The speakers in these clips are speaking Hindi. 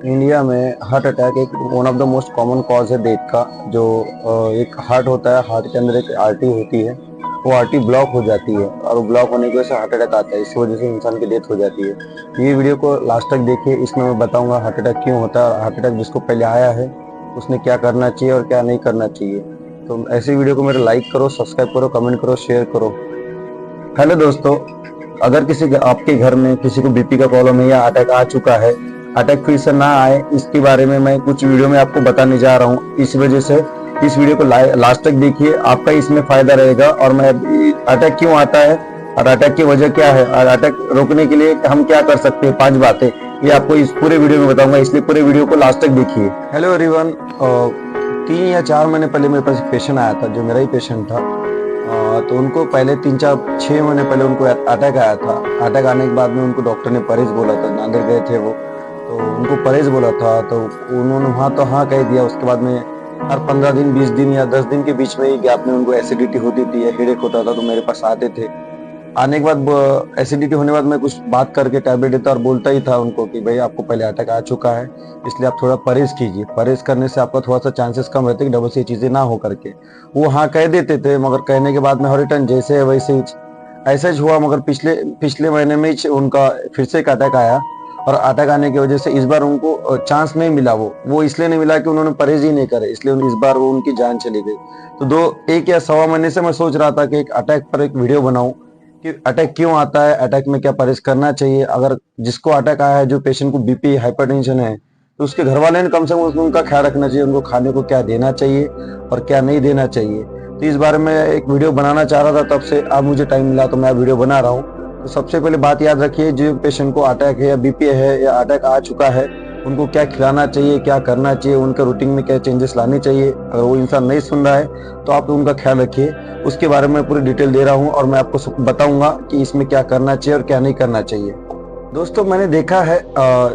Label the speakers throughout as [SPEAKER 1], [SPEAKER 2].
[SPEAKER 1] इंडिया में हार्ट अटैक एक one of the most common cause है डेथ का। जो एक हार्ट होता है, हार्ट के अंदर एक आर्टरी होती है, वो आर्टरी ब्लॉक हो जाती है और ब्लॉक होने की वजह से हार्ट अटैक आता है। इस वजह से इंसान की डेथ हो जाती है। ये वीडियो को लास्ट तक देखिए, इसमें मैं बताऊंगा हार्ट अटैक क्यों होता है, हार्ट अटैक जिसको पहले आया है उसने क्या करना चाहिए और क्या नहीं करना चाहिए। तो ऐसी वीडियो को मेरे लाइक करो, सब्सक्राइब करो, कमेंट करो, शेयर करो। हेलो दोस्तों, अगर आपके घर में किसी को बीपी का प्रॉब्लम है या अटैक आ चुका है, अटैक फिर से ना आए, इसके बारे में मैं कुछ वीडियो में आपको बताने जा रहा हूँ। इस वजह से इस वीडियो को लास्ट तक देखिए, आपका इसमें फायदा रहेगा। और मैं अटैक क्यों आता है और अटैक की वजह क्या है और अटैक रोकने के लिए हम क्या कर सकते हैं, 5 बातें ये आपको इस पूरे वीडियो में बताऊंगा, इसलिए पूरे वीडियो को लास्ट तक देखिए। हेलो एवरीवन, 3 या 4 महीने पहले मेरे पास एक पेशेंट आया था, जो मेरा ही पेशेंट था। तो उनको पहले 3-4-6 महीने पहले उनको अटैक आया था। अटैक आने के बाद में उनको डॉक्टर ने परहेज बोला था, नांदेड़ गए थे वो, तो उनको परहेज बोला था, तो उन्होंने हाँ कह दिया। उसके बाद में हर 15 दिन, 20 दिन या 10 दिन के बीच में ही गैप में उनको एसिडिटी होती थी या हेडेक होता था, तो मेरे पास आते थे। आने के बाद एसिडिटी होने के बाद मैं कुछ बात करके टैबलेट देता और बोलता ही था उनको कि भाई आपको पहले अटैक आ चुका है, इसलिए आप थोड़ा परहेज कीजिए। परहेज करने से आपका थोड़ा सा चांसेस कम रहते हैं कि डबल से ये चीजें ना हो करके। वो हाँ कह देते थे, मगर कहने के बाद में हर रिटर्न जैसे है वैसे ही ऐसा ही हुआ। मगर पिछले महीने में ही उनका फिर से एक अटैक आया और अटैक आने की वजह से इस बार उनको चांस नहीं मिला। वो इसलिए नहीं मिला कि उन्होंने परहेज ही नहीं करे, इसलिए इस बार वो उनकी जान चली गई। तो 1 या सवा महीने से मैं सोच रहा था कि एक अटैक पर एक वीडियो बनाऊं कि अटैक क्यों आता है, अटैक में क्या परहेज करना चाहिए। अगर जिसको अटैक आया है, जो पेशेंट को बीपी हाइपरटेंशन है, तो उसके घर वाले ने कम से कम उनका ख्याल रखना चाहिए, उनको खाने को क्या देना चाहिए और क्या नहीं देना चाहिए। तो इस बारे में एक वीडियो बनाना चाह रहा था, तब से अब मुझे टाइम मिला तो मैं वीडियो बना रहा हूँ। तो सबसे पहले बात याद रखिए, जो पेशेंट को अटैक है या बीपी है या अटैक आ चुका है, उनको क्या खिलाना चाहिए, क्या करना चाहिए, उनके रूटीन में क्या चेंजेस लाने चाहिए। अगर वो इंसान नहीं सुन रहा है तो आप उनका ख्याल रखिए। उसके बारे में पूरी डिटेल दे रहा हूँ और मैं आपको बताऊंगा कि इसमें क्या करना चाहिए और क्या नहीं करना चाहिए। दोस्तों, मैंने देखा है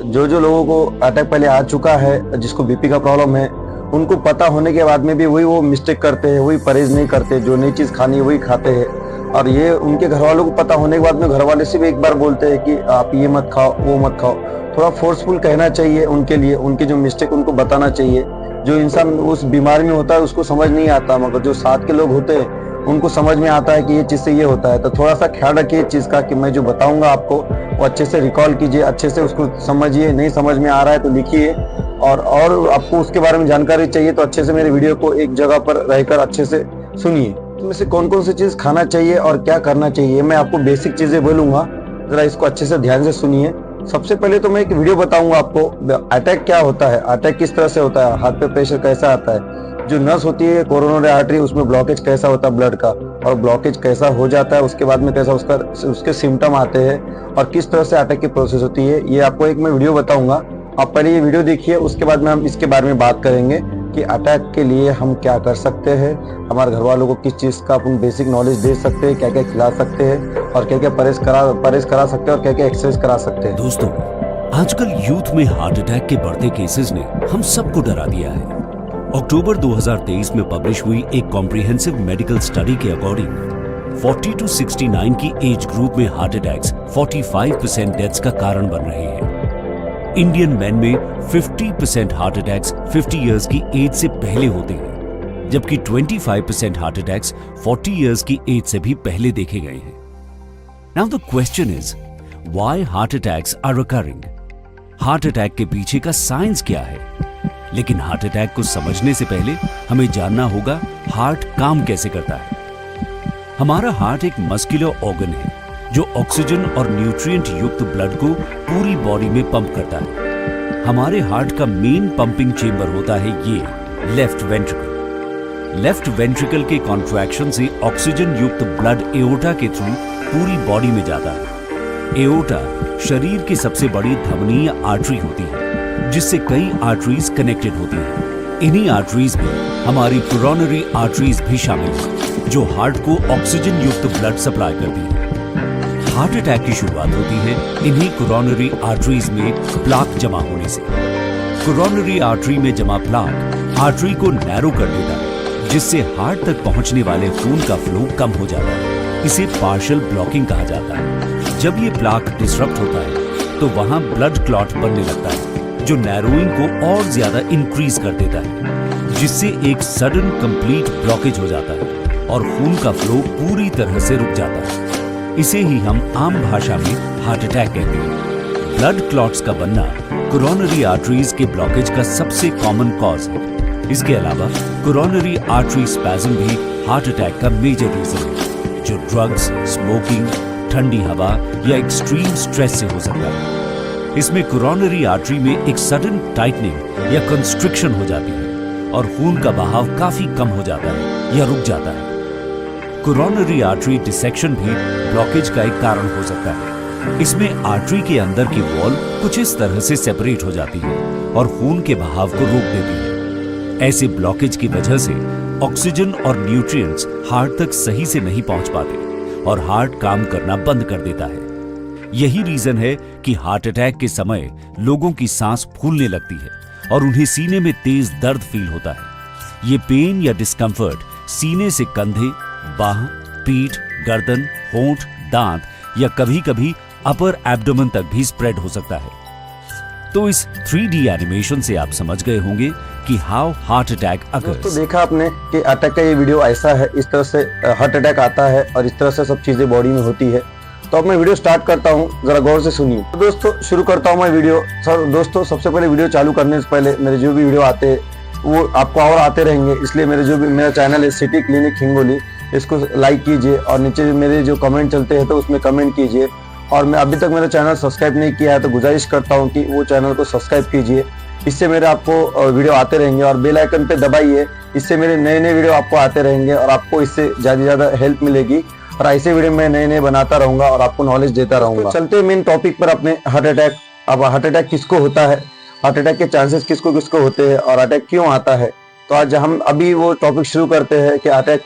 [SPEAKER 1] जो लोगों को अटैक पहले आ चुका है, जिसको बीपी का प्रॉब्लम है, उनको पता होने के बाद में भी वही वो मिस्टेक करते हैं, वही परहेज नहीं करते, जो नई चीज खानी है वही खाते हैं। और ये उनके घर वालों को पता होने के बाद में घर वाले से भी एक बार बोलते हैं कि आप ये मत खाओ, वो मत खाओ। थोड़ा फोर्सफुल कहना चाहिए उनके लिए, उनके जो मिस्टेक उनको बताना चाहिए। जो इंसान उस बीमारी में होता है उसको समझ नहीं आता, मगर जो साथ के लोग होते हैं उनको समझ में आता है कि ये चीज से ये होता है। तो थोड़ा सा ख्याल रखिए इस चीज का कि मैं जो बताऊंगा आपको वो अच्छे से रिकॉल कीजिए, अच्छे से उसको समझिए। नहीं समझ में आ रहा है तो लिखिए, और आपको उसके बारे में जानकारी चाहिए तो अच्छे से मेरे वीडियो को एक जगह पर रहकर अच्छे से सुनिए। इसमें से कौन कौन सी चीज खाना चाहिए और क्या करना चाहिए, मैं आपको बेसिक चीजें बोलूंगा, जरा इसको अच्छे से ध्यान से सुनिए। सबसे पहले तो मैं एक वीडियो बताऊंगा आपको, अटैक क्या होता है, अटैक किस तरह से होता है, हार्ट पे प्रेशर कैसा आता है, जो नस होती है कोरोनरी आर्टरी, उसमें ब्लॉकेज कैसा होता है ब्लड का, और ब्लॉकेज कैसा हो जाता है, उसके बाद में कैसा उसके सिम्टम आते हैं और किस तरह से अटैक की प्रोसेस होती है, ये आपको एक मैं वीडियो बताऊंगा। आप पहले ये वीडियो देखिए, उसके बाद में हम इसके बारे में बात करेंगे कि अटैक के लिए हम क्या कर सकते हैं, हमारे घर वालों को किस चीज का अपन बेसिक नॉलेज दे सकते हैं, क्या क्या खिला सकते हैं और क्या क्या परहेज करा सकते हैं और क्या क्या एक्सरसाइज करा सकते हैं।
[SPEAKER 2] दोस्तों, आजकल यूथ में हार्ट अटैक के बढ़ते केसेस ने हम सबको डरा दिया है। अक्टूबर 2023 में पब्लिश हुई एक कॉम्प्रिहेंसिव मेडिकल स्टडी के अकॉर्डिंग 40 to 69 की एज ग्रुप में हार्ट अटैक्स 45% डेथ्स का कारण बन रहे हैं। इंडियन मैन में 50% हार्ट अटैक्स 50 इयर्स की एज से पहले होते हैं, जबकि 25% हार्ट अटैक्स 40 इयर्स की एज से भी पहले देखे गए हैं। Now the question is, why heart attacks are recurring? Heart attack के पीछे का साइंस क्या है? लेकिन हार्ट अटैक को समझने से पहले हमें जानना होगा हार्ट काम कैसे करता है। हमारा हार्ट एक मस्कुलर ऑर्गन है जो ऑक्सीजन और न्यूट्रिएंट युक्त ब्लड को पूरी बॉडी में पंप करता है। हमारे हार्ट का मेन पंपिंग चेंबर होता है ये लेफ्ट वेंट्रिकल। लेफ्ट वेंट्रिकल के कॉन्ट्रैक्शन से ऑक्सीजन युक्त ब्लड एओर्टा के थ्रू पूरी बॉडी में जाता है। एओर्टा शरीर की सबसे बड़ी धमनी या आर्टरी होती है, जिससे कई आर्टरीज कनेक्टेड होती हैं। इन्हीं आर्टरीज में हमारी कोरोनरी आर्टरीज भी शामिल है, जो हार्ट को ऑक्सीजन युक्त ब्लड सप्लाई करती है। हार्ट अटैक की शुरुआत होती है इन्हीं कोरोनरी आर्टरीज में प्लाक जमा होने से। कोरोनरी आर्टरी में जमा प्लाक आर्टरी को नैरो कर देता है, जिससे हार्ट तक पहुंचने वाले खून का फ्लो कम हो जाता है। इसे पार्शियल ब्लॉकिंग कहा जाता है। जब ये प्लाक डिसरप्ट होता है तो वहां ब्लड क्लॉट बनने लगता है, जो नैरोइंग को और ज्यादा इंक्रीज कर देता है, जिससे एक सडन कंप्लीट ब्लॉकेज हो जाता है और खून का फ्लो पूरी तरह से रुक जाता है। इसे ही हम आम भाषा में हार्ट अटैक कहते हैं। ब्लड क्लॉट्स का बनना कोरोनरी आर्टरीज के ब्लॉकेज का सबसे कॉमन कॉज है। इसके अलावा कोरोनरी आर्टरी स्पैज्म भी हार्ट अटैक का मेजर रीजन है, जो ड्रग्स, स्मोकिंग, ठंडी हवा या एक्सट्रीम स्ट्रेस से हो सकता है। इसमें कोरोनरी आर्टरी में एक सडन टाइटनिंग या कंस्ट्रिक्शन हो जाती है और खून का बहाव काफी कम हो जाता है या रुक जाता है। कोरोनरी आर्टरी डिसेक्शन भी ब्लॉकेज का एक कारण हो सकता है। इसमें आर्टरी के अंदर की वॉल कुछ इस तरह से सेपरेट हो जाती है और खून के बहाव को रोक देती है। ऐसे ब्लॉकेज की वजह से ऑक्सीजन और न्यूट्रिएंट्स हार्ट तक सही से नहीं पहुंच पाते और हार्ट काम करना बंद कर देता है। यही रीजन है कि हार्ट अटैक के समय लोगों की सांस फूलने लगती है और उन्हें सीने में तेज दर्द फील होता है। ये पेन या डिस्कंफर्ट सीने से कंधे, बाह, पीठ, गर्दन, होंठ, दांत या कभी-कभी अपर एब्डोमेन तक भी स्प्रेड हो सकता है। तो इस 3D एनिमेशन से आप समझ गए होंगे कि हाउ हार्ट अटैक अकर्स।
[SPEAKER 1] तो देखा आपने कि अटैक का ये वीडियो ऐसा है, इस तरह से हार्ट अटैक आता है और इस तरह से सब चीजें बॉडी में होती है। तो अब मैं वीडियो स्टार्ट करता हूँ, जरा गौर से सुनिए। तो दोस्तों शुरू करता हूँ मैं वीडियो। दोस्तों सबसे पहले वीडियो चालू करने से पहले मेरे जो भी वीडियो आते हैं वो आपको और आते रहेंगे, इसलिए मेरा चैनल है सिटी क्लिनिक हिंगोली, इसको लाइक कीजिए और नीचे मेरे जो कमेंट चलते हैं तो उसमें कमेंट कीजिए। और मैं अभी तक मेरा चैनल सब्सक्राइब नहीं किया है तो गुजारिश करता हूँ कि वो चैनल को सब्सक्राइब कीजिए, इससे मेरे आपको वीडियो आते रहेंगे। और बेल आइकन पे दबाइए, इससे मेरे नए नए वीडियो आपको आते रहेंगे और आपको इससे ज़्यादा हेल्प मिलेगी। और ऐसे वीडियो मैं नए बनाता रहूंगा और आपको नॉलेज देता रहूंगा। तो चलते मेन टॉपिक पर अपने हार्ट अटैक। अब हार्ट अटैक किसको होता है, हार्ट अटैक के चांसेस किसको किसको होते हैं और अटैक क्यों आता है। तो आज हम अभी वो टॉपिक शुरू करते हैं कि अटैक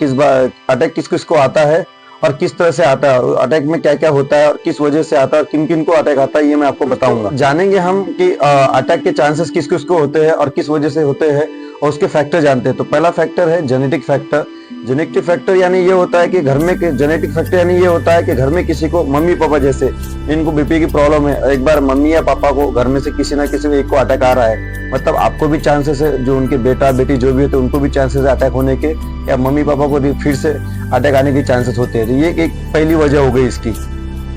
[SPEAKER 1] किस किसको आता है और किस तरह से आता है, अटैक में क्या क्या होता है और किस वजह से आता है और किन किन को अटैक आता है, ये मैं आपको बताऊंगा। जानेंगे हम कि अटैक के चांसेस किस किसको होते हैं और किस वजह से होते हैं और उसके फैक्टर जानते हैं। तो पहला फैक्टर है जेनेटिक फैक्टर। जेनेटिक फैक्टर यानी ये होता है कि घर में जेनेटिक फैक्टर यानी ये होता है कि घर में किसी को, मम्मी पापा जैसे इनको बीपी की प्रॉब्लम है, एक बार मम्मी या पापा को घर में से किसी ना किसी एक को अटैक आ रहा है, मतलब आपको भी चांसेस है, जो उनके बेटा बेटी जो भी है तो उनको भी चांसेस है अटैक होने के, या मम्मी पापा को फिर से अटैक आने के चांसेस होते हैं। तो ये एक पहली वजह हो गई इसकी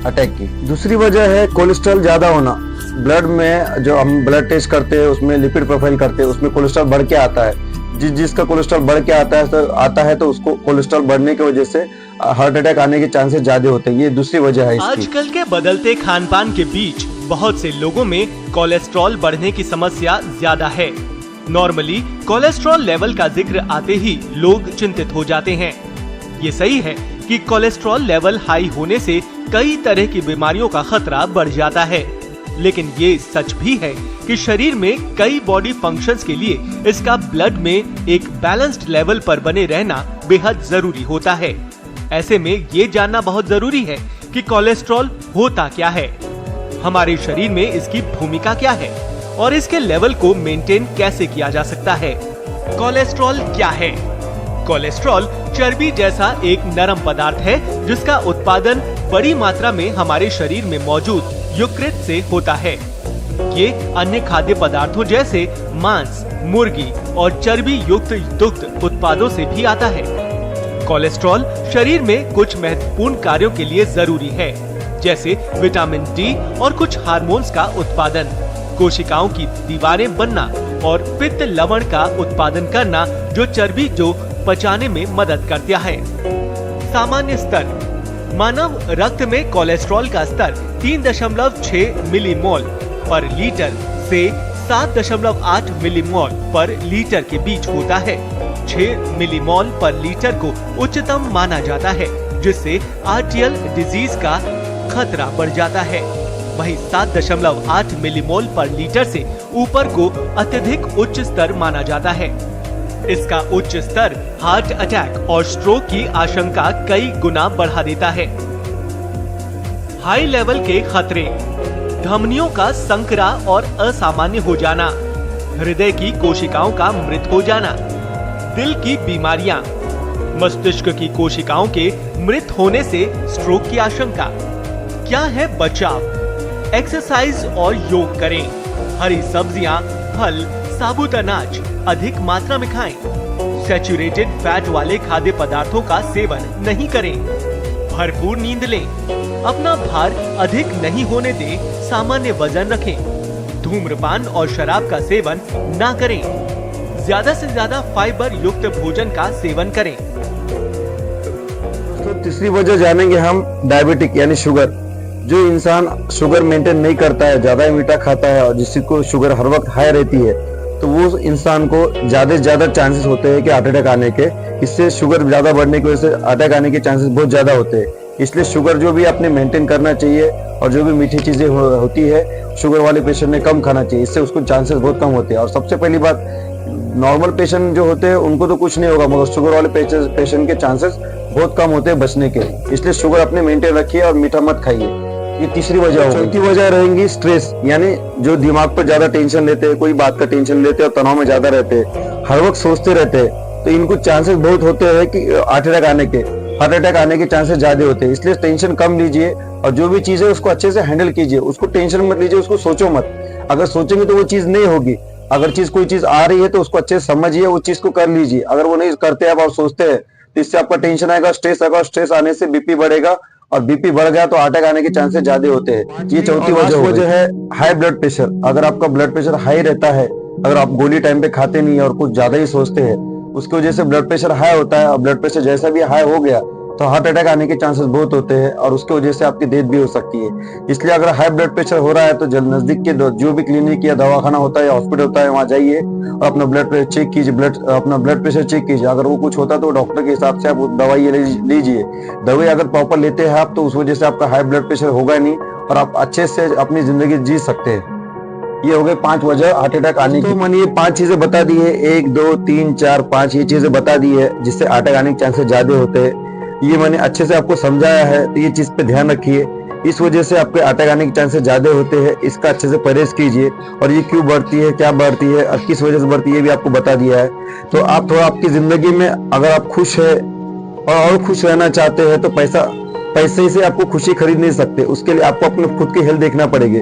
[SPEAKER 1] अटैक की। दूसरी वजह है कोलेस्ट्रॉल ज्यादा होना। ब्लड में जो हम ब्लड टेस्ट करते हैं उसमें लिपिड प्रोफाइल करते हैं, उसमें कोलेस्ट्रॉल बढ़ के आता है। जिसका कोलेस्ट्रॉल बढ़ के आता है तो उसको कोलेस्ट्रॉल बढ़ने की वजह से हार्ट अटैक आने के चांसेस ज्यादा होते हैं। ये दूसरी वजह है इसकी।
[SPEAKER 3] आजकल के बदलते खान पान के बीच बहुत से लोगों में कोलेस्ट्रॉल बढ़ने की समस्या ज्यादा है। नॉर्मली कोलेस्ट्रॉल लेवल का जिक्र आते ही लोग चिंतित हो जाते हैं। ये सही है कि कोलेस्ट्रॉल लेवल हाई होने से कई तरह की बीमारियों का खतरा बढ़ जाता है, लेकिन ये सच भी है कि शरीर में कई बॉडी फंक्शंस के लिए इसका ब्लड में एक बैलेंस्ड लेवल पर बने रहना बेहद जरूरी होता है। ऐसे में ये जानना बहुत जरूरी है कि कोलेस्ट्रॉल होता क्या है, हमारे शरीर में इसकी भूमिका क्या है और इसके लेवल को मेंटेन कैसे किया जा सकता है। कोलेस्ट्रॉल क्या है? कोलेस्ट्रॉल चर्बी जैसा एक नरम पदार्थ है जिसका उत्पादन बड़ी मात्रा में हमारे शरीर में मौजूद यकृत से होता है। ये अन्य खाद्य पदार्थों जैसे मांस, मुर्गी और चर्बी युक्त दुग्ध उत्पादों से भी आता है। कोलेस्ट्रॉल शरीर में कुछ महत्वपूर्ण कार्यों के लिए जरूरी है, जैसे विटामिन डी और कुछ हार्मोन्स का उत्पादन, कोशिकाओं की दीवारें बनना और पित्त लवण का उत्पादन करना जो चर्बी जो पचाने में मदद करता है। सामान्य स्तर। मानव रक्त में कोलेस्ट्रॉल का स्तर 3.6 मिलीमोल पर लीटर से 7.8 मिलीमोल पर लीटर के बीच होता है। 6 मिलीमोल पर लीटर को उच्चतम माना जाता है, जिससे आर्टियल डिजीज का खतरा बढ़ जाता है। वहीं 7.8 मिलीमोल पर लीटर से ऊपर को अत्यधिक उच्च स्तर माना जाता है। इसका उच्च स्तर हार्ट अटैक और स्ट्रोक की आशंका कई गुना बढ़ा देता है। हाई लेवल के खतरे। धमनियों का संकरा और असामान्य हो जाना, हृदय की कोशिकाओं का मृत हो जाना, दिल की बीमारियां, मस्तिष्क की कोशिकाओं के मृत होने से स्ट्रोक की आशंका। क्या है बचाव? एक्सरसाइज और योग करें, हरी सब्जियां, फल, साबुत अनाज अधिक मात्रा में खाएं। सैचुरेटेड फैट वाले खाद्य पदार्थों का सेवन नहीं करें। भरपूर नींद लें। अपना भार अधिक नहीं होने दें। सामान्य वजन रखें। धूम्रपान और शराब का सेवन ना करें। ज्यादा से ज्यादा फाइबर युक्त भोजन का सेवन करें।
[SPEAKER 1] तो तीसरी वजह जानेंगे हम डायबिटिक यानी शुगर। जो इंसान शुगर मेंटेन नहीं करता है, ज्यादा मीठा खाता है और जिसको शुगर हर वक्त हाई रहती है, तो वो इंसान को ज्यादा से ज्यादा चांसेस होते हैं कि हार्ट अटैक आने के। इससे शुगर ज्यादा बढ़ने की वजह से अटैक आने के चांसेस बहुत ज्यादा होते हैं। इसलिए शुगर जो भी आपने मेंटेन करना चाहिए और जो भी मीठी चीजें होती है शुगर वाले पेशेंट ने कम खाना चाहिए। इससे उसको चांसेस बहुत कम होते हैं। और सबसे पहली बात, नॉर्मल पेशेंट जो होते हैं उनको तो कुछ नहीं होगा, मगर शुगर वाले पेशेंट के चांसेस बहुत कम होते हैं बचने के। इसलिए शुगर अपने मेंटेन रखिए और मीठा मत खाइए। ये तीसरी वजह होगी। चौथी वजह रहेंगी स्ट्रेस, यानी जो दिमाग पर ज्यादा टेंशन लेते हैं, कोई बात का टेंशन लेते हैं और तनाव में ज्यादा रहते हैं, हर वक्त सोचते रहते हैं, तो इनको चांसेस बहुत होते हैं कि हार्ट अटैक आने के चांसेस ज्यादा होते हैं। इसलिए टेंशन कम लीजिए और जो भी चीज है उसको अच्छे से हैंडल कीजिए। उसको टेंशन मत लीजिए, उसको सोचो मत। अगर सोचेंगे तो वो चीज नहीं होगी। अगर कोई चीज आ रही है तो उसको अच्छे से समझिए, उस चीज को कर लीजिए। अगर वो नहीं करते आप और सोचते हैं तो इससे आपका टेंशन आएगा, स्ट्रेस आएगा, स्ट्रेस आने से बीपी बढ़ेगा और बीपी बढ़ गया तो अटैक आने के चांसेस ज्यादा होते हैं। ये चौथी वजह है हाई ब्लड प्रेशर। अगर आपका ब्लड प्रेशर हाई रहता है, अगर आप गोली टाइम पे खाते नहीं और कुछ ज्यादा ही सोचते हैं, उसकी वजह से ब्लड प्रेशर हाई होता है और ब्लड प्रेशर जैसा भी हाई हो गया तो हार्ट अटैक आने के चांसेस बहुत होते हैं और उसकी वजह से आपकी डेथ भी हो सकती है। इसलिए अगर हाई ब्लड प्रेशर हो रहा है तो नजदीक के जो भी क्लिनिक या दवाखाना होता है या हॉस्पिटल होता है वहां जाइए और अपना ब्लड प्रेशर चेक कीजिए, अपना ब्लड प्रेशर चेक कीजिए। अगर वो कुछ होता है तो डॉक्टर के हिसाब से आप दवाई लीजिए। दवाई अगर प्रॉपर लेते हैं आप तो उस वजह से आपका हाई ब्लड प्रेशर होगा नहीं और आप अच्छे से अपनी जिंदगी जी सकते हैं। ये हो गए 5 वजह हार्ट अटैक आने की। तो मैंने ये 5 चीजें बता दी है, 1 2 3 4 5 ये चीजें बता दी है जिससे अटैक आने के चांसेस ज्यादा होते हैं। ये मैंने अच्छे से आपको समझाया है, तो ये चीज पे ध्यान रखिए। इस वजह से आपके अटैक आने के चांसेस ज्यादा होते हैं। इसका अच्छे से परहेज कीजिए और ये क्यों बढ़ती है, क्या बढ़ती है और किस वजह से बढ़ती है, ये भी आपको बता दिया है। तो आप थोड़ा आपकी जिंदगी में अगर आप खुश है और खुश रहना चाहते हैं तो पैसे से आपको खुशी खरीद नहीं सकते। उसके लिए आपको अपने खुद की हेल्थ देखना पड़ेगी।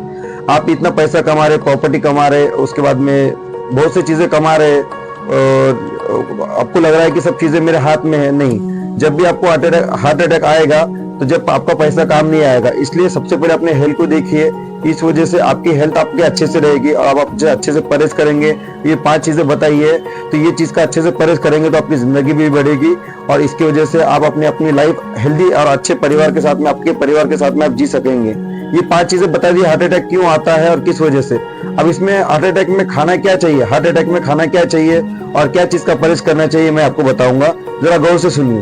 [SPEAKER 1] आप इतना पैसा कमा रहे, प्रॉपर्टी कमा रहे, उसके बाद में बहुत सी चीजें कमा रहे और आपको लग रहा है कि सब चीजें मेरे हाथ में है। नहीं, जब भी आपको हार्ट अटैक आएगा तो जब आपका पैसा काम नहीं आएगा। इसलिए सबसे पहले अपने हेल्थ को देखिए। इस वजह से आपकी हेल्थ आपके अच्छे से रहेगी और आप अच्छे से परहेज करेंगे। ये 5 चीजें बताई है, तो ये चीज का अच्छे से परहेज करेंगे तो आपकी जिंदगी भी बढ़ेगी और इसकी वजह से आप अपनी लाइफ हेल्दी और अच्छे परिवार के साथ में, आपके परिवार के साथ में आप जी सकेंगे। ये 5 चीजें बता दी हार्ट अटैक क्यों आता है और किस वजह से। अब इसमें हार्ट अटैक में खाना क्या चाहिए, हार्ट अटैक में खाना क्या चाहिए और क्या चीज का परहेज करना चाहिए, मैं आपको बताऊंगा, जरा गौर से सुनिए।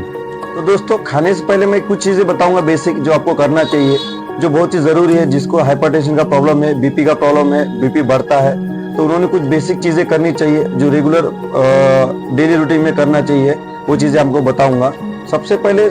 [SPEAKER 1] तो दोस्तों, खाने से पहले मैं कुछ चीजें बताऊंगा बेसिक जो आपको करना चाहिए, जो बहुत ही जरूरी है। जिसको हाइपरटेंशन का प्रॉब्लम है, बीपी का प्रॉब्लम है, बीपी बढ़ता है, तो उन्होंने कुछ बेसिक चीजें करनी चाहिए जो रेगुलर डेली रूटीन में करना चाहिए। वो चीजें आपको बताऊंगा। सबसे पहले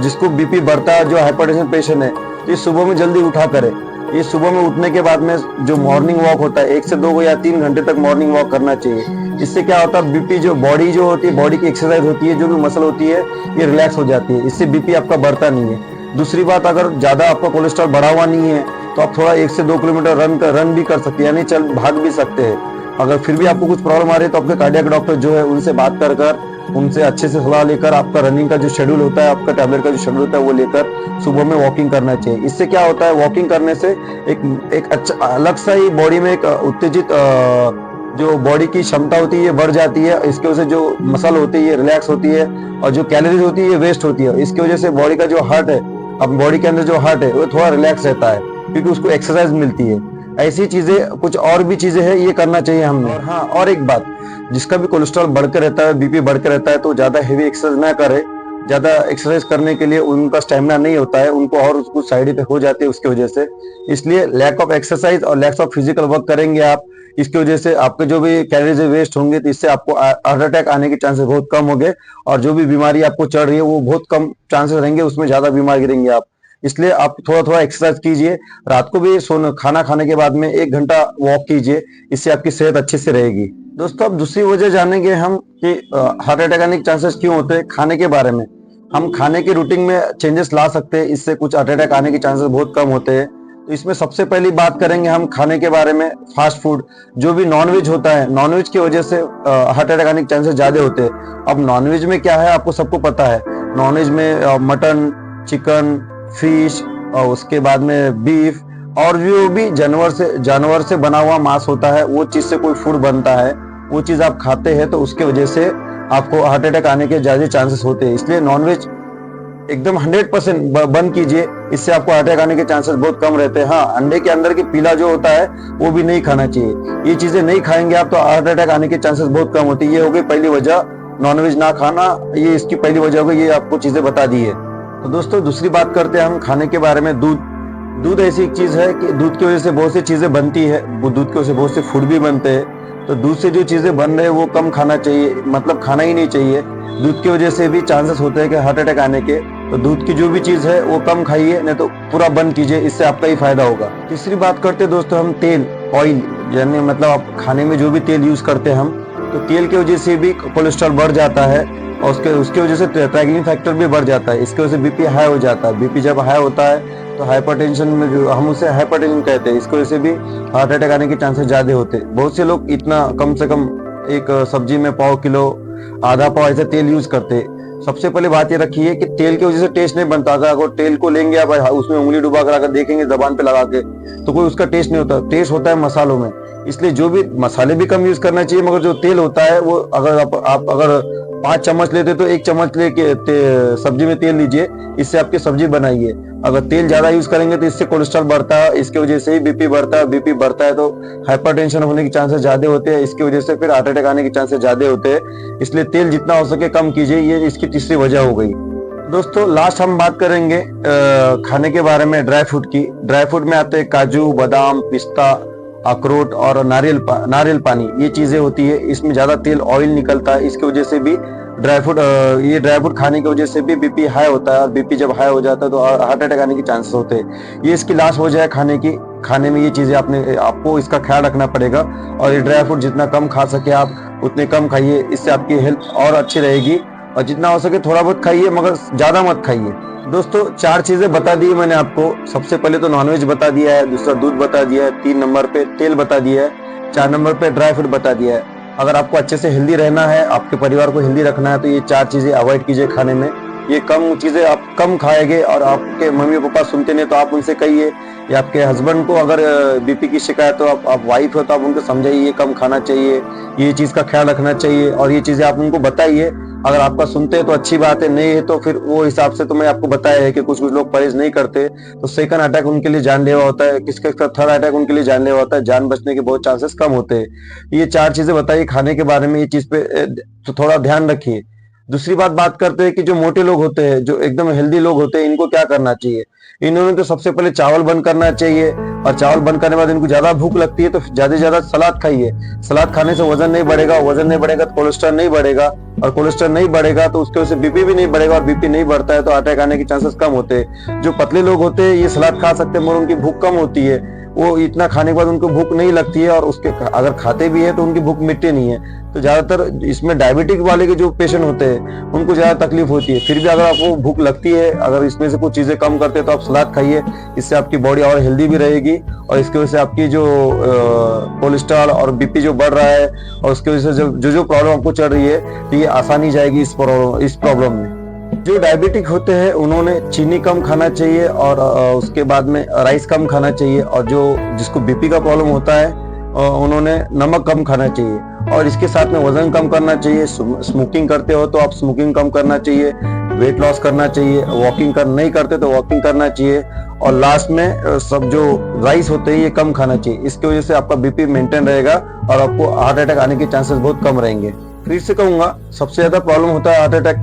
[SPEAKER 1] जिसको बीपी बढ़ता है, जो हाइपरटेंशन पेशेंट है, ये सुबह में जल्दी उठा करे। ये सुबह में उठने के बाद में जो मॉर्निंग वॉक होता है, 1 से 2 या 3 घंटे तक मॉर्निंग वॉक करना चाहिए। इससे क्या होता है, बीपी जो बॉडी जो होती है, बॉडी की एक्सरसाइज होती है, जो भी मसल होती है, ये रिलैक्स हो जाती है। इससे बीपी आपका बढ़ता नहीं है। दूसरी बात, अगर ज्यादा आपका कोलेस्ट्रॉल बढ़ा हुआ नहीं है तो आप थोड़ा 1 से 2 किलोमीटर रन भी कर सकते हैं, यानी भाग भी सकते हैं। अगर फिर भी आपको कुछ प्रॉब्लम आ रही है तो आपके कार्डियक डॉक्टर जो है उनसे बात कर उनसे अच्छे से सलाह लेकर आपका रनिंग का जो शेड्यूल होता है, आपका टैबलेट का जो शेड्यूल होता है, वो लेकर सुबह में वॉकिंग करना चाहिए। इससे क्या होता है, वॉकिंग करने से एक अच्छा अलग सा ही बॉडी में एक उत्तेजित जो बॉडी की क्षमता होती है ये बढ़ जाती है। इसकी वजह से जो मसल होती है ये रिलैक्स होती है और जो कैलोरीज होती है ये वेस्ट होती है। इसकी वजह से बॉडी का जो हार्ट है, अब बॉडी के अंदर जो हार्ट है वो थोड़ा रिलैक्स रहता है क्योंकि उसको एक्सरसाइज मिलती है। ऐसी चीजें, कुछ और भी चीजें हैं, ये करना चाहिए हमने। और हाँ, और एक बात, जिसका भी कोलेस्ट्रॉल बढ़कर रहता है, बीपी बढ़कर रहता है, तो ज्यादा हेवी एक्सरसाइज ना करे। ज्यादा एक्सरसाइज करने के लिए उनका स्टेमिना नहीं होता है, उनको और कुछ साइड इफेक्ट हो जाते हैं उसकी वजह से। इसलिए लैक ऑफ एक्सरसाइज और लैक ऑफ फिजिकल वर्क करेंगे आप, इसकी वजह से आपके जो भी कैलोरीज वेस्ट होंगे, तो इससे आपको हार्ट अटैक आने के चांसेस बहुत कम होंगे और जो भी बीमारी आपको चढ़ रही है वो बहुत कम चांसेस रहेंगे, उसमें ज्यादा बीमार गिरेंगे आप। इसलिए आप थोड़ा एक्सरसाइज कीजिए। रात को भी खाना खाने के बाद में 1 घंटा वॉक कीजिए, इससे आपकी सेहत अच्छे से रहेगी। दोस्तों, अब दूसरी वजह जानेंगे हम कि हार्ट अटैक आने के चांसेस क्यों होते हैं। खाने के बारे में हम खाने के रूटीन में चेंजेस ला सकते हैं, इससे कुछ हार्ट अटैक आने के चांसेस बहुत कम होते हैं। तो इसमें सबसे पहली बात करेंगे हम खाने के बारे में। फास्ट फूड जो भी नॉनवेज होता है, नॉनवेज की वजह से हार्ट अटैक आने के चांसेस ज्यादा होते हैं। अब नॉनवेज में क्या है आपको सबको पता है, नॉनवेज में मटन, चिकन, फिश और उसके बाद में बीफ और जो भी जानवर से बना हुआ मांस होता है, वो चीज से कोई फूड बनता है, वो चीज आप खाते हैं तो उसके वजह से आपको हार्ट अटैक आने के ज्यादा चांसेस होते हैं। इसलिए नॉनवेज एकदम 100% बंद कीजिए, इससे आपको हार्ट अटैक आने के चांसेस बहुत कम रहते हैं। हाँ, अंडे के अंदर की पीला जो होता है वो भी नहीं खाना चाहिए। ये चीजें नहीं खाएंगे आप तो हार्ट अटैक आने के चांसेस बहुत कम होती है। ये हो गई पहली वजह, नॉनवेज ना खाना, ये इसकी पहली वजह हो गई, ये आपको चीजें बता दी है। तो दोस्तों दूसरी बात करते हैं हम खाने के बारे में। दूध ऐसी एक चीज है कि दूध की वजह से बहुत सी चीजें बनती है, दूध की वजह से बहुत से फूड भी बनते हैं। तो दूध से जो चीजें बन रहे हैं वो कम खाना चाहिए, मतलब खाना ही नहीं चाहिए। दूध की वजह से भी चांसेस होते हैं कि हार्ट अटैक आने के, तो दूध की जो भी चीज है वो कम खाइए, नहीं तो पूरा बंद कीजिए, इससे आपका ही फायदा होगा। तीसरी बात करते हैं दोस्तों हम तेल, ऑयल, यानी मतलब आप खाने में जो भी तेल यूज करते हैं हम, तो तेल की वजह से भी कोलेस्ट्रॉल बढ़ जाता है और उसके वजह से ट्रैकिंग फैक्टर भी बढ़ जाता है। इसकी वजह से बीपी हाई हो जाता है। बीपी जब हाई होता है तो हाइपरटेंशन में, जो हम उसे हाइपरटेंशन कहते हैं, इसकी वजह से भी हार्ट अटैक आने के चांसेस ज्यादा होते हैं। बहुत से लोग इतना कम से कम एक सब्जी में पाव किलो, आधा पाव ऐसा तेल यूज करते हैं। सबसे पहले बात ये रखिए कि तेल की वजह से टेस्ट नहीं बनता। अगर तेल को लेंगे आप उसमें उंगली डुबा कर देखेंगे जबान पे लगा के, तो कोई उसका टेस्ट नहीं होता। टेस्ट होता है मसालों में। इसलिए जो भी मसाले भी कम यूज करना चाहिए, मगर जो तेल होता है वो अगर आप अगर 5 चम्मच लेते तो 1 चम्मच लेके सब्जी में तेल लीजिए, इससे आपकी सब्जी बनाइए। अगर तेल ज्यादा यूज करेंगे तो इससे कोलेस्ट्रॉल बढ़ता है, इसकी वजह से ही बीपी बढ़ता है। बीपी बढ़ता है तो हाइपरटेंशन होने के चांसेस ज्यादा होते हैं, इसकी वजह से फिर हार्ट अटैक आने के चांसेस ज्यादा होते हैं। इसलिए तेल जितना हो सके कम कीजिए, ये इसकी तीसरी वजह हो गई। दोस्तों लास्ट हम बात करेंगे खाने के बारे में ड्राई फ्रूट की। ड्राई फ्रूट में आते हैं काजू, बादाम, पिस्ता, अखरोट और नारियल पानी, ये चीजें होती है। इसमें ज्यादा तेल, ऑयल निकलता है, इसकी वजह से भी ड्राई फ्रूट खाने की वजह से भी बीपी हाई होता है, और बीपी जब हाई हो जाता है तो हार्ट अटैक आने के चांसेस होते हैं। ये इसकी लास्ट वजह है खाने की। खाने में ये चीजें आपको इसका ख्याल रखना पड़ेगा, और ये ड्राई फ्रूट जितना कम खा सके आप उतने कम खाइए, इससे आपकी हेल्थ और अच्छी रहेगी। और जितना हो सके थोड़ा बहुत खाइए, मगर ज्यादा मत खाइए। दोस्तों 4 चीजें बता दी मैंने आपको। सबसे पहले तो नॉनवेज बता दिया है, दूसरा दूध बता दिया है, 3 नंबर पे तेल बता दिया है, 4 नंबर पे ड्राई फ्रूट बता दिया है। अगर आपको अच्छे से हेल्दी रहना है, आपके परिवार को हेल्दी रखना है, तो ये 4 चीजें अवॉइड कीजिए खाने में। ये कम चीजें आप कम खाएंगे, और आपके मम्मी पापा सुनते नहीं तो आप उनसे कहिए, या आपके हस्बैंड को अगर बीपी की शिकायत हो, आप वाइफ हो तो आप उनको समझाइए ये कम खाना चाहिए, ये चीज का ख्याल रखना चाहिए, और ये चीजें आप उनको बताइए। अगर आपका सुनते हैं तो अच्छी बात है, नहीं है तो फिर वो हिसाब से तो मैं आपको बताया है कि कुछ लोग परहेज नहीं करते तो सेकंड अटैक उनके लिए जानलेवा होता है, किसका थर्ड अटैक उनके लिए जानलेवा होता है। जान बचने के बहुत चांसेस कम होते हैं। ये 4 चीजें बताइए खाने के बारे में, ये चीज पे तो थोड़ा ध्यान रखिए। दूसरी बात करते हैं कि जो मोटे लोग होते हैं, जो एकदम हेल्दी लोग होते हैं, इनको क्या करना चाहिए। इन्होंने तो सबसे पहले चावल बंद करना चाहिए, और चावल बंद करने के बाद इनको ज्यादा भूख लगती है तो ज्यादा से ज्यादा सलाद खाइए। सलाद खाने से वजन नहीं बढ़ेगा, वजन नहीं बढ़ेगा तो कोलेस्ट्रॉल नहीं बढ़ेगा, और कोलेस्ट्रॉल नहीं बढ़ेगा तो उसके वजह से बीपी भी नहीं बढ़ेगा, और बीपी नहीं बढ़ता है तो अटैक आने के चांसेस कम होते हैं। जो पतले लोग होते हैं ये सलाद खा सकते हैं, मगर उनकी भूख कम होती है, वो इतना खाने के बाद उनको भूख नहीं लगती है, और उसके अगर खाते भी है तो उनकी भूख मिटती नहीं है। तो ज्यादातर इसमें डायबिटिक वाले के जो पेशेंट होते हैं उनको ज्यादा तकलीफ होती है। फिर भी अगर आपको भूख लगती है, अगर इसमें से कुछ चीजें कम करते हैं तो आप सलाद खाइए, इससे आपकी बॉडी और हेल्दी भी रहेगी, और इसकी वजह से आपकी जो कोलेस्ट्रॉल और बीपी जो बढ़ रहा है, और उसकी वजह से जो प्रॉब्लम आपको चल रही है, तो ये आसानी जाएगी इस प्रॉब्लम में। जो डायबिटिक होते हैं उन्होंने चीनी कम खाना चाहिए, और उसके बाद में राइस कम खाना चाहिए, और जिसको बीपी का प्रॉब्लम होता है उन्होंने नमक कम खाना चाहिए, और इसके साथ में वजन कम करना चाहिए। स्मोकिंग करते हो तो आप स्मोकिंग कम करना चाहिए, वेट लॉस करना चाहिए, वॉकिंग नहीं करते तो वॉकिंग करना चाहिए, और लास्ट में सब जो राइस होते हैं ये कम खाना चाहिए। इसकी वजह से आपका बीपी मेंटेन रहेगा, और आपको हार्ट अटैक आने के चांसेस बहुत कम रहेंगे। फिर से कहूंगा, सबसे ज्यादा प्रॉब्लम होता है हार्ट अटैक,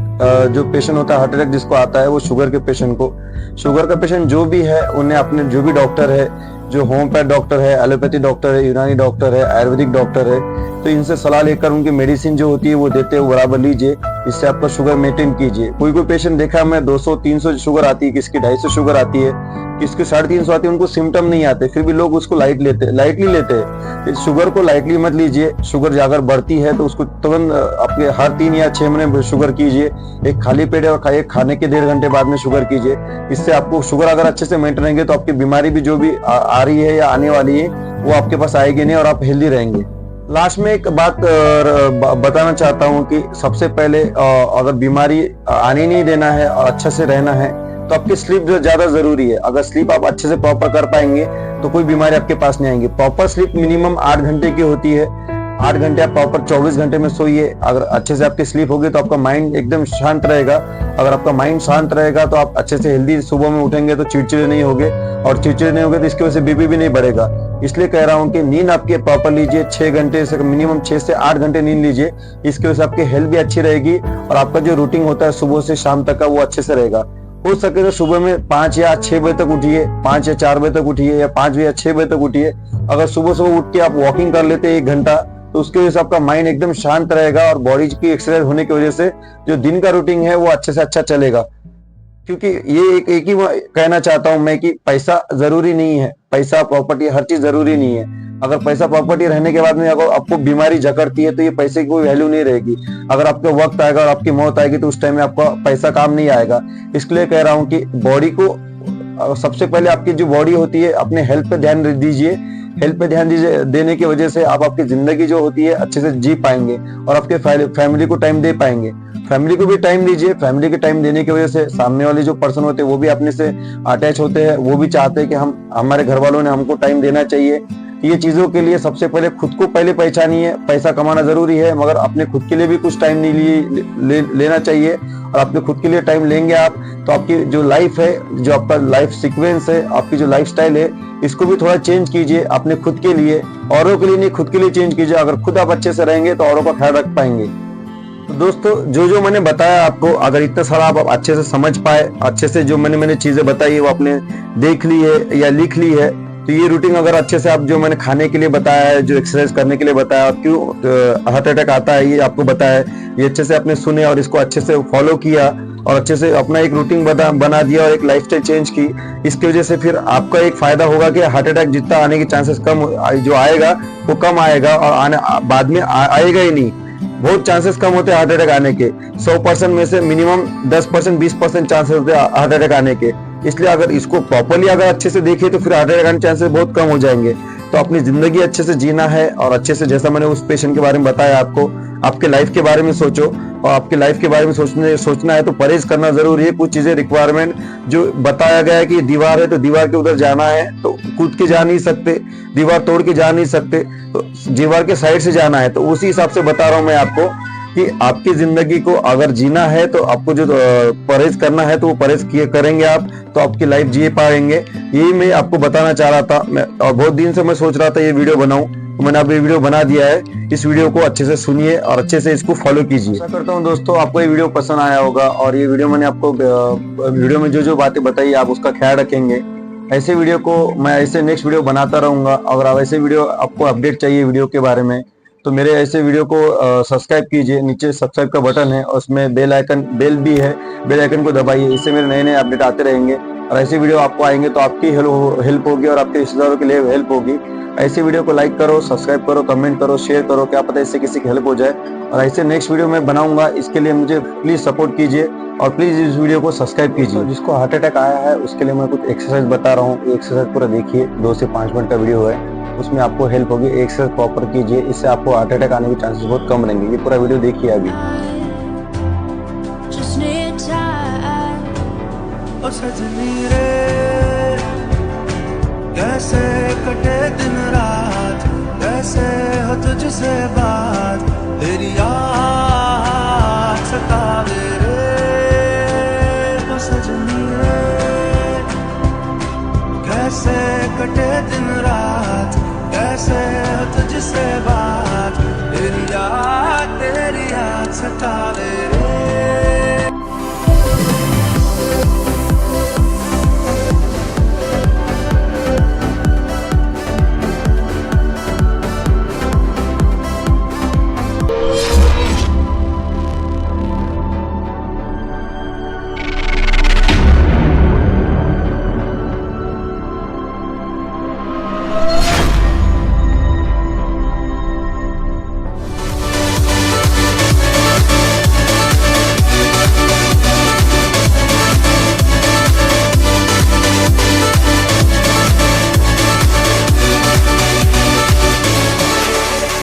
[SPEAKER 1] जो पेशेंट होता है हार्ट अटैक जिसको आता है वो शुगर के पेशेंट को। शुगर का पेशेंट जो भी है उन्हें अपने जो भी डॉक्टर है, जो होम्योपैथ डॉक्टर है, एलोपैथी डॉक्टर है, यूनानी डॉक्टर है, आयुर्वेदिक डॉक्टर है, तो इनसे सलाह लेकर उनकी मेडिसिन जो होती है वो देते हैं, बराबर लीजिए। इससे आपका शुगर मेंटेन कीजिए। कोई कोई पेशेंट देखा है मैं 200-300 शुगर आती है, किसकी 250 शुगर आती है, किसकी 350 आती है, उनको सिम्टम नहीं आते, फिर भी लोग उसको लाइटली लेते हैं। शुगर को लाइटली मत लीजिए। शुगर अगर बढ़ती है तो उसको तुरंत आपके हर 3 या 6 महीने शुगर कीजिए। एक खाली पेट और खाने के 1.5 घंटे बाद में शुगर कीजिए। इससे आपको शुगर अगर अच्छे से मेंटेन रहेंगे तो आपकी बीमारी भी जो भी आ रही है या आने वाली है वो आपके पास आएगी नहीं और आप हेल्दी रहेंगे। लास्ट में एक बात बताना चाहता हूँ कि सबसे पहले अगर बीमारी आने नहीं देना है और अच्छे से रहना है तो आपकी स्लीप जो ज्यादा जरूरी है। अगर स्लीप आप अच्छे से प्रॉपर कर पाएंगे तो कोई बीमारी आपके पास नहीं आएंगी। प्रॉपर स्लीप मिनिमम 8 घंटे की होती है। 8 घंटे आप प्रॉपर 24 घंटे में सोइए। अगर अच्छे से आपकी स्लीप होगी तो आपका माइंड एकदम शांत रहेगा। अगर आपका माइंड शांत रहेगा तो आप अच्छे से हेल्दी सुबह में उठेंगे तो चिड़चिड़े नहीं होगे, और चिड़चिड़े नहीं होगे तो इसकी वजह से बीपी भी नहीं बढ़ेगा। इसलिए कह रहा हूँ कि नींद आपकी प्रॉपर लीजिए। 6 घंटे से मिनिमम 6 से 8 घंटे नींद लीजिए। इसकी वजह से आपकी हेल्थ भी अच्छी रहेगी और आपका जो रूटीन होता है सुबह से शाम तक का वो अच्छे से रहेगा। हो सके तो सुबह में 5 या 6 बजे तक उठिए, 5 या 4 बजे तक उठिए या 5 या 6 बजे तक उठिए। अगर सुबह उठ के आप वॉकिंग कर लेते 1 घंटा तो उसकी वजह से आपका माइंड एकदम शांत रहेगा और बॉडी की एक्सरसाइज होने की वजह से जो दिन का रूटीन है वो अच्छे से अच्छा चलेगा। क्योंकि ये एक ही कहना चाहता हूं मैं कि पैसा जरूरी नहीं है, पैसा प्रॉपर्टी हर चीज जरूरी नहीं है। अगर पैसा प्रॉपर्टी रहने के बाद में अगर आपको बीमारी जकड़ती है तो ये पैसे की कोई वैल्यू नहीं रहेगी। अगर आपका वक्त आएगा और आपकी मौत आएगी तो उस टाइम में आपका पैसा काम नहीं आएगा। इसलिए कह रहा हूँ कि बॉडी को सबसे पहले आपकी जो बॉडी होती है अपने हेल्थ पे ध्यान दीजिए। हेल्थ पे ध्यान दीजिए, देने की वजह से आप आपकी जिंदगी जो होती है अच्छे से जी पाएंगे और आपके फैमिली को टाइम दे पाएंगे। फैमिली को भी टाइम दीजिए। फैमिली के टाइम देने की वजह से सामने वाले जो पर्सन होते हैं वो भी अपने से अटैच होते हैं। वो भी चाहते हैं कि हमारे घर वालों ने हमको टाइम देना चाहिए। ये चीजों के लिए सबसे पहले खुद को पहले पहचानिए। पैसा कमाना जरूरी है मगर अपने खुद के लिए भी कुछ टाइम लेना चाहिए। और आपके खुद के लिए टाइम लेंगे आप तो आपकी जो लाइफ है, जो आपका लाइफ सीक्वेंस है, आपकी जो लाइफस्टाइल है, इसको भी थोड़ा चेंज कीजिए अपने खुद के लिए। औरों के लिए नहीं, खुद के लिए चेंज कीजिए। अगर खुद आप अच्छे से रहेंगे तो औरों का ख्याल रख पाएंगे। तो दोस्तों जो मैंने बताया आपको, अगर इतना सारा आप अच्छे से समझ पाए, अच्छे से जो मैंने चीजें बताई है वो आपने देख ली है या लिख ली है, तो ये रूटीन अगर अच्छे से आप जो मैंने खाने के लिए बताया है, जो एक्सरसाइज करने के लिए बताया, क्यों हार्ट अटैक आता है ये आपको बताया है, ये अच्छे से आपने सुने और इसको अच्छे से फॉलो किया और अच्छे से अपना एक रूटीन बना दिया और एक लाइफस्टाइल चेंज की, इसकी वजह से फिर आपका एक फायदा होगा कि हार्ट अटैक जितना आने के चांसेस कम जो आएगा वो कम आएगा और बाद में आएगा ही नहीं। बहुत चांसेस कम होते हैं हार्ट अटैक आने के। 100% में से मिनिमम 10% 20% चांसेस होते हैं हार्ट अटैक आने के। इसलिए अगर इसको प्रॉपर्ली अगर अच्छे से देखिए तो फिर हार्ट अटैक आने के चांसेस बहुत कम हो जाएंगे। तो अपनी जिंदगी अच्छे से जीना है और अच्छे से, जैसा मैंने उस पेशेंट के बारे में बताया आपको, आपके लाइफ के बारे में सोचो और आपके लाइफ के बारे में सोचना है तो परहेज करना जरूरी है। कुछ चीजें रिक्वायरमेंट जो बताया गया है कि दीवार है तो दीवार के उधर जाना है तो कूद के जा नहीं सकते, दीवार तोड़ के जा नहीं सकते, तो दीवार के साइड से जाना है। तो उसी हिसाब से बता रहा हूं मैं आपको कि आपकी जिंदगी को अगर जीना है तो आपको जो परहेज करना है तो वो परहेज करेंगे आप तो आपकी लाइफ जी पाएंगे। यही मैं आपको बताना चाह रहा था। और बहुत दिन से मैं सोच रहा था ये वीडियो बनाऊं, तो मैंने अब ये वीडियो बना दिया है। इस वीडियो को अच्छे से सुनिए और अच्छे से इसको फॉलो कीजिए। आशा करता हूं दोस्तों आपको ये वीडियो पसंद आया होगा और ये वीडियो मैंने आपको वीडियो में जो बातें बताई आप उसका ख्याल रखेंगे। ऐसे वीडियो को मैं ऐसे नेक्स्ट वीडियो बनाता रहूंगा। अगर आप ऐसे वीडियो आपको अपडेट चाहिए वीडियो के बारे में तो मेरे ऐसे वीडियो को सब्सक्राइब कीजिए। नीचे सब्सक्राइब का बटन है और उसमें बेल भी है, बेल आइकन को दबाइए। इससे मेरे नए अपडेट आते रहेंगे और ऐसे वीडियो आपको आएंगे तो आपकी हेल्प होगी और आपके रिश्तेदारों के लिए हेल्प होगी। ऐसे वीडियो को लाइक करो, सब्सक्राइब करो, कमेंट करो, शेयर करो, क्या पता इससे किसी की हेल्प हो जाए। और ऐसे नेक्स्ट वीडियो मैं बनाऊंगा, इसके लिए मुझे प्लीज सपोर्ट कीजिए और प्लीज इस वीडियो को सब्सक्राइब कीजिए। जिसको हार्ट अटैक आया है उसके लिए मैं कुछ एक्सरसाइज बता रहा हूँ। एक्सरसाइज पूरा देखिए, 2 से 5 मिनट का वीडियो है, उसमें आपको हेल्प होगी। एक्सरसाइज प्रॉपर कीजिए, इससे आपको हार्ट अटैक आने के चांसेस बहुत कम रहेंगे। ये पूरा वीडियो देखिए अभी।
[SPEAKER 4] सजनी रे कैसे कटे दिन रात, कैसे हो तुझसे बात, तेरी याद सतावे रे। ओ सजनी रे कैसे कटे दिन रात, कैसे